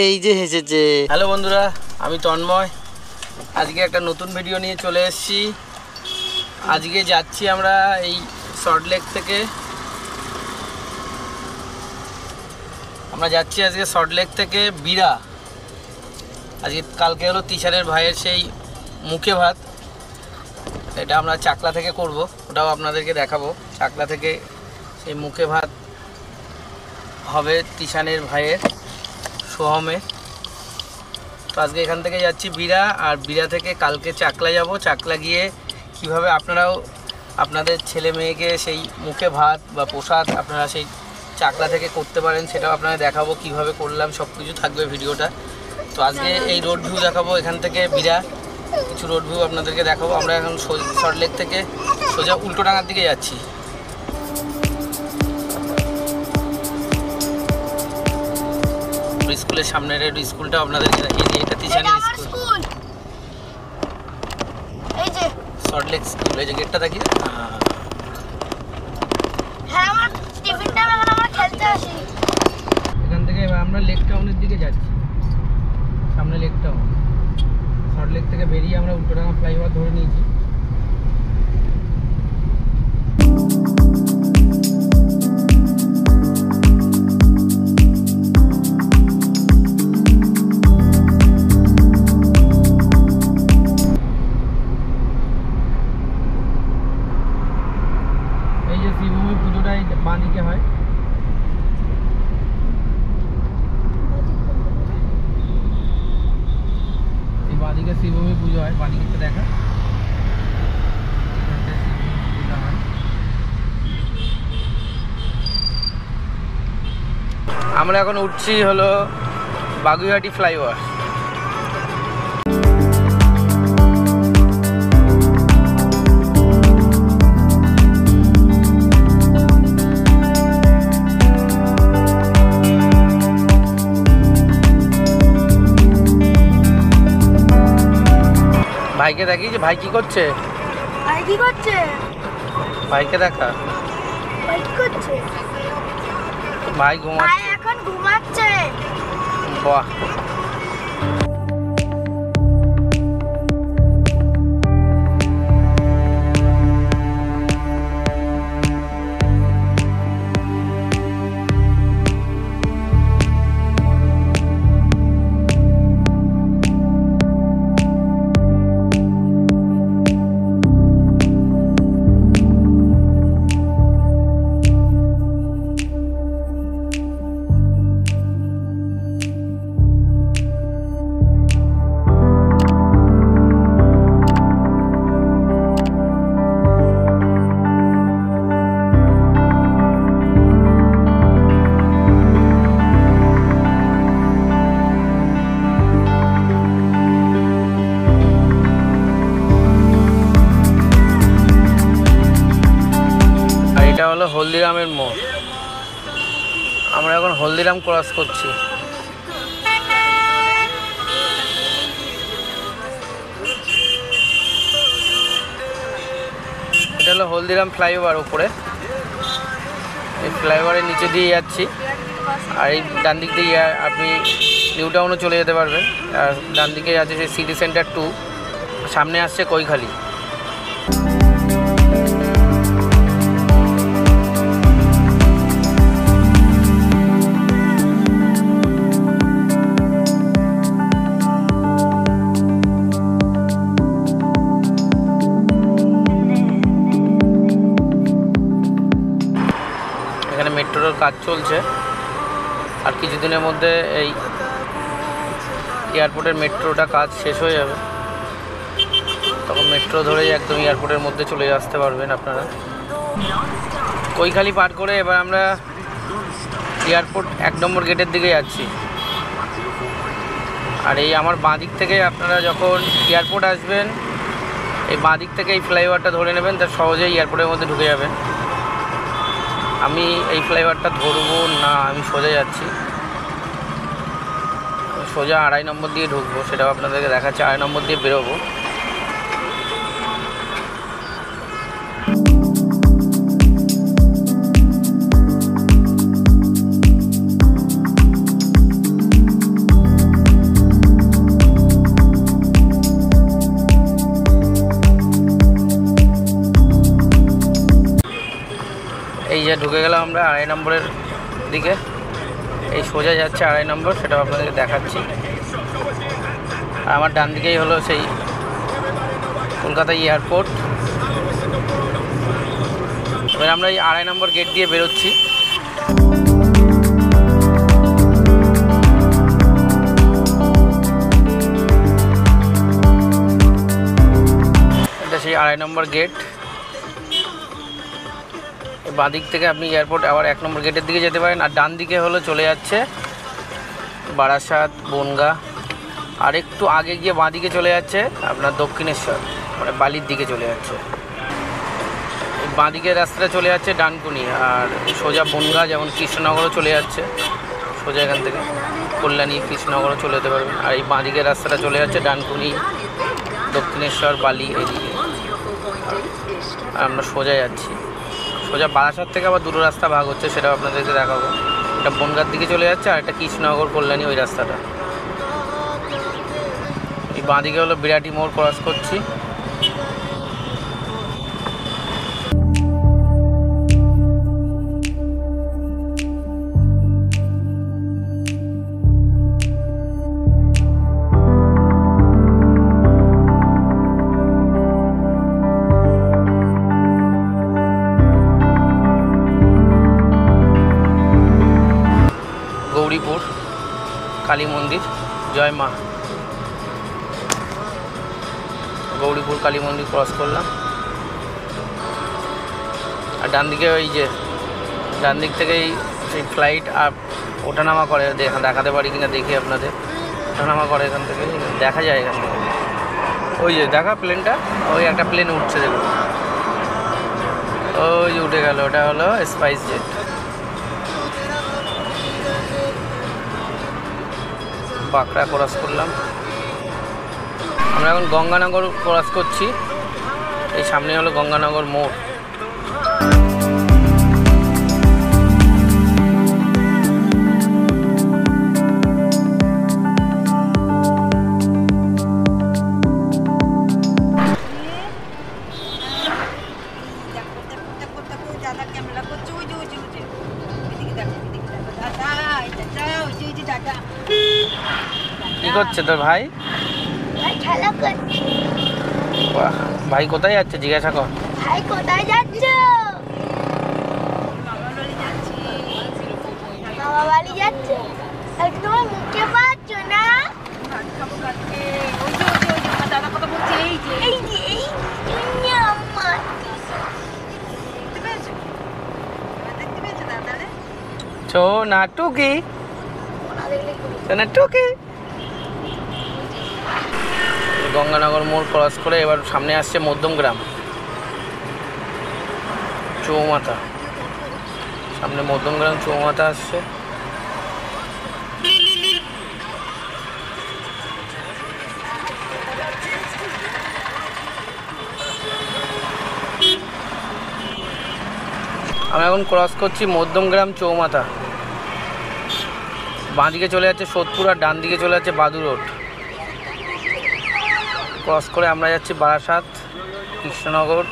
এই যে হেসেছে। হ্যালো বন্ধুরা, আমি তন্ময়। আজকে একটা নতুন ভিডিও নিয়ে চলে এসেছি। আজকে যাচ্ছি আমরা এই সল্টলেক থেকে। আজকে সল্টলেক থেকে বিরা। আজকে কালকে হলো তিশারের ভাইয়ের সেই মুখে ভাত, এটা আমরা চাকলা থেকে করব, ওটাও আপনাদেরকে দেখাবো। চাকলা থেকে সেই মুখে ভাত হবে তিশানের ভাইয়ের সোহমে। তো আজকে এখান থেকে যাচ্ছি বিরা, আর বিরা থেকে কালকে চাকলা যাব। চাকলা গিয়ে কিভাবে আপনারাও আপনাদের ছেলে মেয়েকে সেই মুখে ভাত বা প্রসাদ আপনারা সেই চাকলা থেকে করতে পারেন, সেটাও আপনাদের দেখাবো কিভাবে করলাম। সব কিছু থাকবে ভিডিওটা। তো আজকে এই রোড ভিউ দেখাবো, এখান থেকে বিরা কিছু রোড ভিউ আপনাদেরকে দেখাবো। আমরা এখন সল্টলেক থেকে সোজা উল্টোডাঙার দিকে যাচ্ছি। স্কুলের সামনের স্কুলটা আপনাদেরকে দেখিয়ে দিই। এটা তিশানের স্কুল, এই যে সল্টলেক স্কুল। এই যে গেটটা দেখিয়ে। হ্যাঁ, আমার টিফিন টাইম, এখন আমরা খেলতে আসি। এখান থেকে এবার আমরা লেক টাউনের দিকে যাচ্ছি। সামনে লেক টাউন। সল্টলেক থেকে বেরিয়ে আমরা উল্টোডাঙা ফ্লাইওভার ধরে নিয়েছি। বাঁদিকে হয়, এই বাঁদিকে শিবভূমি পুজো হয়। বাঁদিকে দেখা আমরা এখন উঠছি হলো বাগুইহাটি ফ্লাইওভার। ভাইকে দেখি যে ভাই কি করছে। ভাইকে দেখা। ভাই ঘুমাচ্ছে। বাহ, এটা হলো হলদিরামের মোড়। আমরা এখন হলদিরাম ক্রস করছি। এটা হলো হলদিরাম ফ্লাইওভার উপরে। এই ফ্লাইওভারের নিচে দিয়ে যাচ্ছি, আর এই ডান দিক দিয়ে আপনি নিউ টাউনও চলে যেতে পারবেন। আর ডান দিকে আছে সেই সিটি সেন্টার 2, সামনে আসছে কৈখালি। এখানে মেট্রোর কাজ চলছে, আর কিছুদিনের মধ্যে এই এয়ারপোর্টের মেট্রোটা কাজ শেষ হয়ে যাবে। তখন মেট্রো ধরেই একদম এয়ারপোর্টের মধ্যে চলে আসতে পারবেন আপনারা। কৈখালি পার করে এবার আমরা এয়ারপোর্ট 1 নম্বর গেটের দিকে যাচ্ছি। আর এই আমার বাঁ দিক থেকে আপনারা যখন এয়ারপোর্ট আসবেন, এই বাঁ দিক থেকে এই ফ্লাইওভারটা ধরে নেবেন, তার সহজেই এয়ারপোর্টের মধ্যে ঢুকে যাবেন। আমি এই ফ্লাইওভারটা ধরবো না, আমি সোজা যাচ্ছি। সোজা 2.5 নম্বর দিয়ে ঢুকবো, সেটাও আপনাদেরকে দেখাচ্ছি। 2.5 নম্বর দিয়ে বেরোবো। ঢুকে গেলাম আমরা 2.5 নম্বরের দিকে। এই সোজা যাচ্ছে 2.5 নম্বর, সেটাও আপনাদেরকে দেখাচ্ছি। আর আমার ডান দিকেই হলো সেই কলকাতা এয়ারপোর্ট। এবার আমরা এই 2.5 নম্বর গেট দিয়ে বেরোচ্ছি। এটা সেই 2.5 নম্বর গেট। বাঁ দিক থেকে আপনি এয়ারপোর্ট আবার 1 নম্বর গেটের দিকে যেতে পারেন। আর ডান দিকে হলো চলে যাচ্ছে বারাসাত, বনগাঁ। আর একটু আগে গিয়ে বাঁ দিকে চলে যাচ্ছে আপনার দক্ষিণেশ্বর, মানে বালির দিকে চলে যাচ্ছে। বাঁ দিকের রাস্তাটা চলে যাচ্ছে ডানকুনি। আর সোজা বনগাঁ যেমন কৃষ্ণনগরও চলে যাচ্ছে, সোজা এখান থেকে কল্যাণী কৃষ্ণনগরও চলে যেতে পারবেন। আর এই বাঁ দিকের রাস্তাটা চলে যাচ্ছে ডানকুনি, দক্ষিণেশ্বর, বালি এইদিকে। আর আমরা সোজা যাচ্ছি। সোজা বারাসাত থেকে আবার দুটো রাস্তা ভাগ হচ্ছে, সেটাও আপনাদেরকে দেখাবো। একটা বনগাঁর দিকে চলে যাচ্ছে আর একটা কৃষ্ণনগর, কল্যাণী ওই রাস্তাটা। এই বাঁ দিকে হলো বিরাটি মোড় ক্রস করছি। গৌরীপুর কালী মন্দির, জয় মা। গৌরীপুর কালী মন্দির ক্রস করলাম। আর ডান দিকে ওই যে ডান দিক থেকেই সেই ফ্লাইট আর ওঠানামা করে, দেখাতে পারি কিনা দেখি আপনাদের। ওঠানামা করে এখান থেকে, দেখা যায় এখান থেকে। ওই যে দেখা প্লেনটা, ওই একটা প্লেন উঠছে দেখুন, ওই যে উঠে গেল। ওটা হলো স্পাইস জেট। বাঁকড়া ক্রস করলাম। আমরা এখন গঙ্গানগর ক্রস করছি। এই সামনে হলো গঙ্গানগর মোড়। কি করছে তোর ভাই? খেলা করছে। ভাই কোথায় যাচ্ছে জিজ্ঞাসা কর। ভাই কোথায় যাচ্ছে? মামা বাড়ি যাচ্ছে। তোমার মুখে পাচ্ছ না? এই যে আমার সোনা টুকি, সোনা টুকি। গঙ্গানগর মোড় ক্রস করে এবার সামনে আসছে মধ্যমগ্রাম চৌমাথা। সামনে মধ্যমগ্রাম চৌমাথা আসছে। আমরা এখন ক্রস করছি মধ্যমগ্রাম চৌমাথা। বাঁ দিকে চলে যাচ্ছে সোদপুর আর ডান দিকে চলে যাচ্ছে বাদু রোড। ক্রস করে আমরা যাচ্ছি বারাসাত, কৃষ্ণনগর,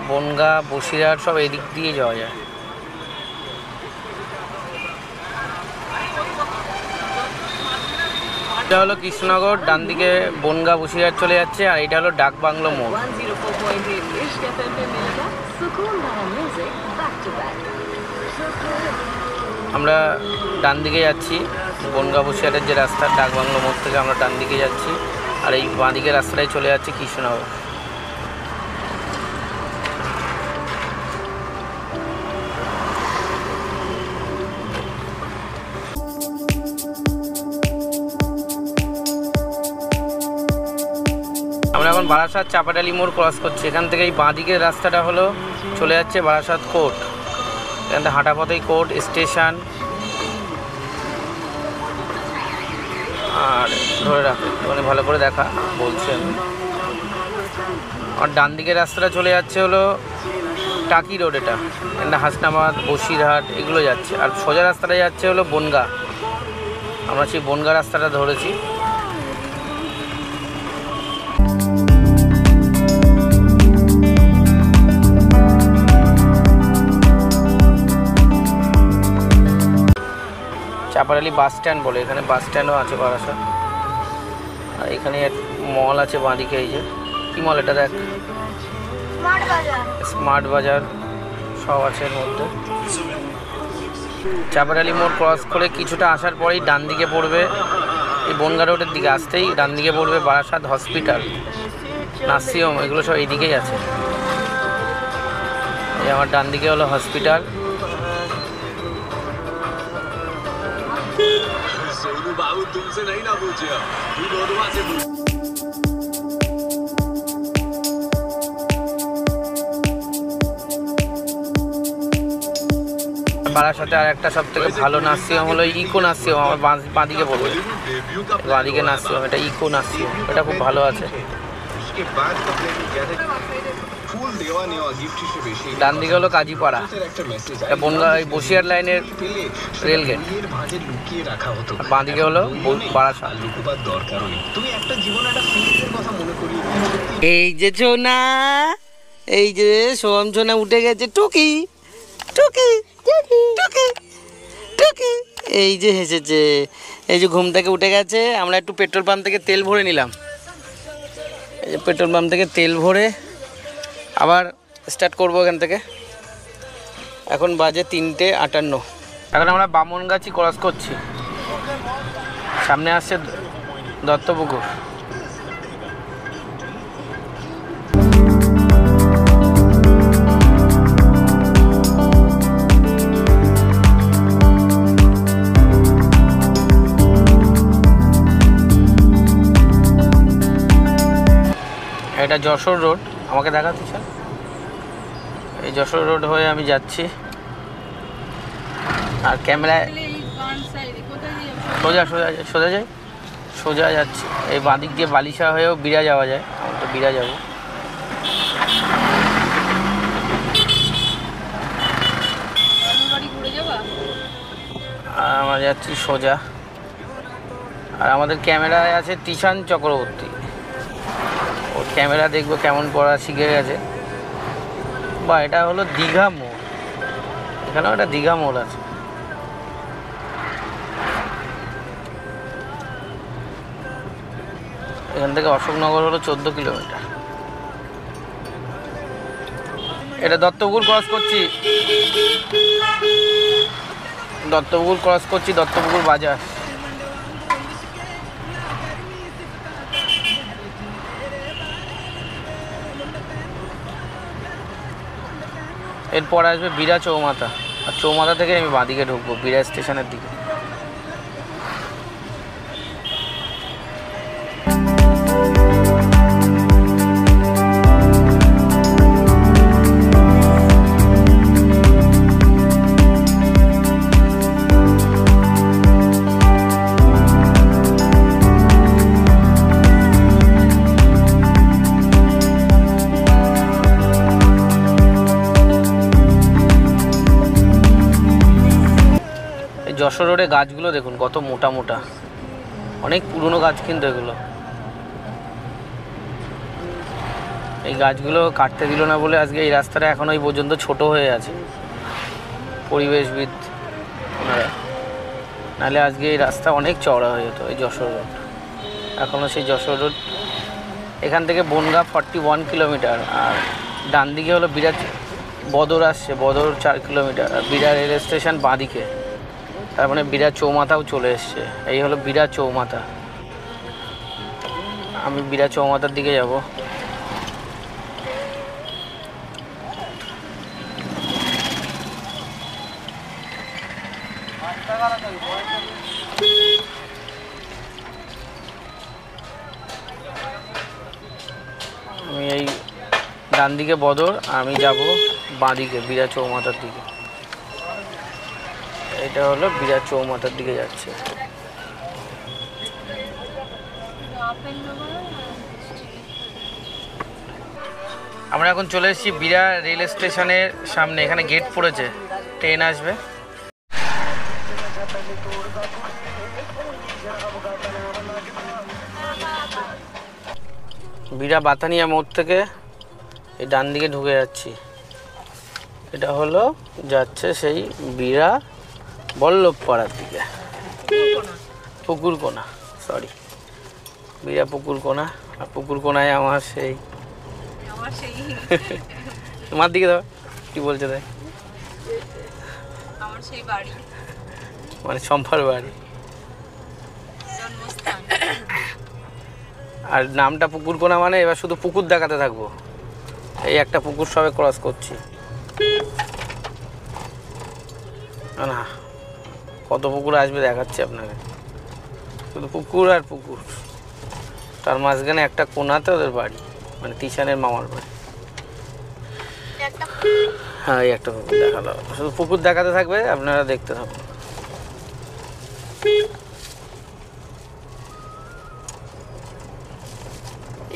বনগাঁ, বসিরহাট, সব এই দিক দিয়ে যাওয়া যায়। এটা হলো কৃষ্ণনগর, ডান দিকে বনগাঁ, বসিরহাট চলে যাচ্ছে। আর এটা হলো ডাকবাংলো মোড়। আমরা ডান দিকে যাচ্ছি, বনগাঁ বসিরহাটের যে রাস্তা, ডাকবাংলো মোড় থেকে আমরা ডান দিকে যাচ্ছি। আর এই বাঁ দিকের রাস্তাটাই চলে যাচ্ছে কৃষ্ণনগর। আমরা এখন বারাসাত চাপাডালি মোড় ক্রস করছি। এখান থেকে এই বাঁ দিকের রাস্তাটা হলো চলে যাচ্ছে বারাসাত কোর্ট। এখান থেকে হাঁটা পথেই কোর্ট স্টেশন। আর ধরে রাখো মানে ভালো করে দেখা বলছেন। আর ডান দিকের রাস্তাটা চলে যাচ্ছে হলো টাকি রোড। এটা হাসনাবাদ, বসিরহাট এগুলো যাচ্ছে। আর সোজা রাস্তাটা যাচ্ছে হলো বনগাঁ। আমরা সেই বনগাঁ রাস্তাটা ধরেছি। চাপারালি বাস স্ট্যান্ড বলে, এখানে বাস স্ট্যান্ডও আছে বারাসাত। আর এখানে মল আছে বাঁদিকে, এই যে কি মল এটা দেখ, স্মার্ট বাজার। স্মার্ট বাজার সব আছে এর মধ্যে। চাপারালি মোড় ক্রস করে কিছুটা আসার পরেই ডান দিকে পড়বে, এই বনগা রোডের দিকে আসতেই ডান দিকে পড়বে বারাসাত হসপিটাল, নার্সিংহোম, এগুলো সব এইদিকেই আছে। এই আমার ডান দিকে হলো হসপিটাল। বারাসাতে আর একটা সব থেকে ভালো নার্সিংহোম হলো ইকো নার্সিংহোম, আমার বাঁদিকে পড়বে, বাঁদিকে নার্সিংহোম, এটা ইকো নার্সিংহোম, এটা খুব ভালো আছে। ডান দিকে হলো কাজীপাড়া, এটা বনগা বসিয়ার লাইনের রেলগেট, বাঁ দিকে হলো বারাসাত। এই যে ছোনা, এই যে সোহম ছোনা উঠে গেছে, টুকি টুকি টুকি টুকি, এই যে হেসেছে, এই যে ঘুম থেকে উঠে গেছে। আমরা একটু পেট্রোল পাম্প থেকে তেল ভরে নিলাম, এই যে পেট্রোল পাম্প থেকে তেল ভরে আবার স্টার্ট করবো এখান থেকে। এখন বাজে 3:58। এখন আমরা বামনগাছি ক্রস করছি, সামনে আসছে দত্তপুকুর। এটা যশোর রোড, আমাকে দেখাতে চান, এই যশোর রোড হয়ে আমি যাচ্ছি। আর ক্যামেরায় সোজা সোজা সোজা যাই, সোজা যাচ্ছি। এই বাঁদিক দিয়ে বালিশা হয়েও বিড়া যাওয়া যায়, আমি তো বিড়া যাব। আর আমরা যাচ্ছি সোজা। আর আমাদের ক্যামেরায় আছে তিশান চক্রবর্তী, ওর ক্যামেরা দেখবো কেমন পড়া শিখে গেছে। বা এটা হলো দীঘা মোড়, এখানেও একটা দীঘা মোড় আছে। এখান থেকে অশোকনগর হলো 14 কিলোমিটার। এটা দত্তপুকুর ক্রস করছি, দত্তপুকুর ক্রস করছি, দত্তপুকুর বাজার। এরপর আসবে বিড়া চৌমাথা, আর চৌমাথা থেকে আমি বাঁদিকে ঢুকবো বিড়া স্টেশনের দিকে। যশোর রোডে গাছগুলো দেখুন কত মোটা মোটা, অনেক পুরনো গাছ কিন্তু এগুলো। এই গাছগুলো কাটতে দিল না বলে আজকে এই রাস্তাটা এখনো এই পর্যন্ত ছোট হয়ে আছে পরিবেশবিদ ওনারা, নাহলে আজকে এই রাস্তা অনেক চওড়া হয়ে যেত। এই যশোর রোড এখনও সেই যশোর রোড, এখান থেকে বনগাঁ 41 কিলোমিটার। আর ডান দিকে হলো বিরাট বদর আসছে, বদর 4 কিলোমিটার। আর বিড়া রেল স্টেশন বাঁদিকে, তার মানে বিড়া চৌমাথাও চলে এসছে। এই হলো বিড়া চৌমাথা, আমি বিড়া চৌমাথার দিকে যাব। আমি এই ডান দিকে বদর, আমি যাব বাঁদিকে বিড়া চৌমাথার দিকে। এটা হলো বিড়া চৌমাথার দিকে যাচ্ছে। আমরা এখন চলে এসেছি বিড়া রেল স্টেশনের সামনে, এখানে গেট পড়েছে, ট্রেন আসবে। বিড়া বাতানিয়া মোড় থেকে এই ডান দিকে ঢুকে যাচ্ছি। এটা হলো যাচ্ছে সেই বিড়া বল্লভপাড়ার দিকে। পুকুর কোনা, সরি, বিরা পুকুর কোনা। আর পুকুর কোনায় আমার সেই তোমার দিকে দাও, কি বলছে তাই, আমার সেই বাড়ি, মানে সম্পার বাড়ি। জন্মস্থান। আর নামটা পুকুর কোনা মানে এবার শুধু পুকুর দেখাতে থাকবো। এই একটা পুকুর সবে ক্রস করছি, না কত পুকুর আসবে দেখাচ্ছি আপনাকে, শুধু পুকুর আর পুকুর। তার মাঝখানে একটা কোনাতে ওদের বাড়ি, মানে তিশানের মামার বাড়ি। হ্যাঁ, এই একটা পুকুর দেখালো, শুধু পুকুর দেখাতে থাকবে, আপনারা দেখতে থাকুন।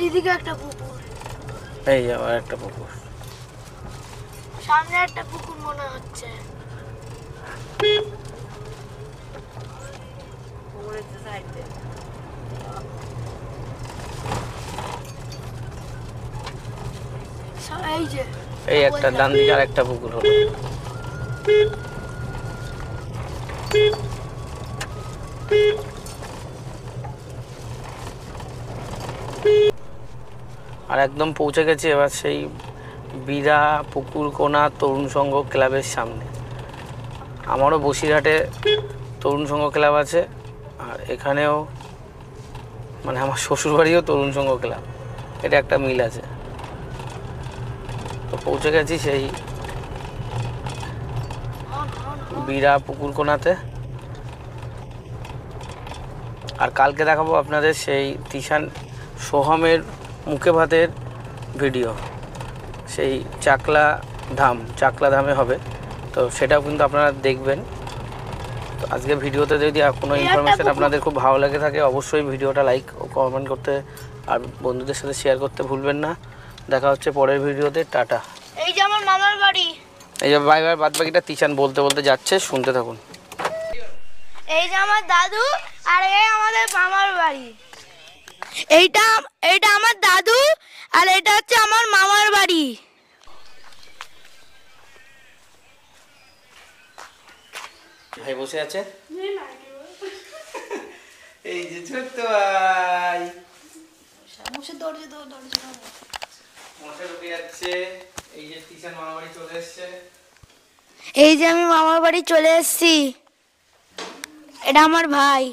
এইদিকে একটা পুকুর, এই আবার একটা পুকুর, সামনে একটা পুকুর মনে হচ্ছে। এই যে এই একটা ডান দিকে আর একটা পুকুর হলো। আর একদম পৌঁছে গেছি এবার সেই বিরা পুকুর কোনা তরুণ সংঘ ক্লাবের সামনে। আমারও বসিরহাটে তরুণ সংঘ ক্লাব আছে, আর এখানেও মানে আমার শ্বশুরবাড়িও তরুণ সংঘ ক্লাব, এটা একটা মিল আছে। তো পৌঁছে গেছি সেই বিরা পুকুর কোনাতে। আর কালকে দেখাবো আপনাদের সেই তিশান সোহমের মুখে ভাতের ভিডিও, সেই চাকলা ধামে হবে, তো সেটাও কিন্তু আপনারা দেখবেন। তো আজকে ভিডিওতে যদি কোনো ইনফরমেশান আপনাদের খুব ভালো লেগে থাকে, অবশ্যই ভিডিওটা লাইক ও কমেন্ট করতে আর বন্ধুদের সাথে শেয়ার করতে ভুলবেন না। দেখা হচ্ছে পরের ভিডিওতে, টাটা। এই যে আমার মামার বাড়ি, এই যে বাই বাই, বাদ বাকিটা তিশান বলতে বলতে যাচ্ছে, শুনতে থাকুন। এই যে আমার দাদু, আর এই আমাদের মামার বাড়ি। এইটা এইটা আমার দাদু, আর এটা হচ্ছে আমার মামার বাড়ি। ভাই বসে আছে, এই যে ছোট্ট ভাই মশে ঢুকে যাচ্ছে। এই যে তিশান মামার বাড়ি চলে এসছে। এই যে আমি মামার বাড়ি চলে এসেছি, এটা আমার ভাই।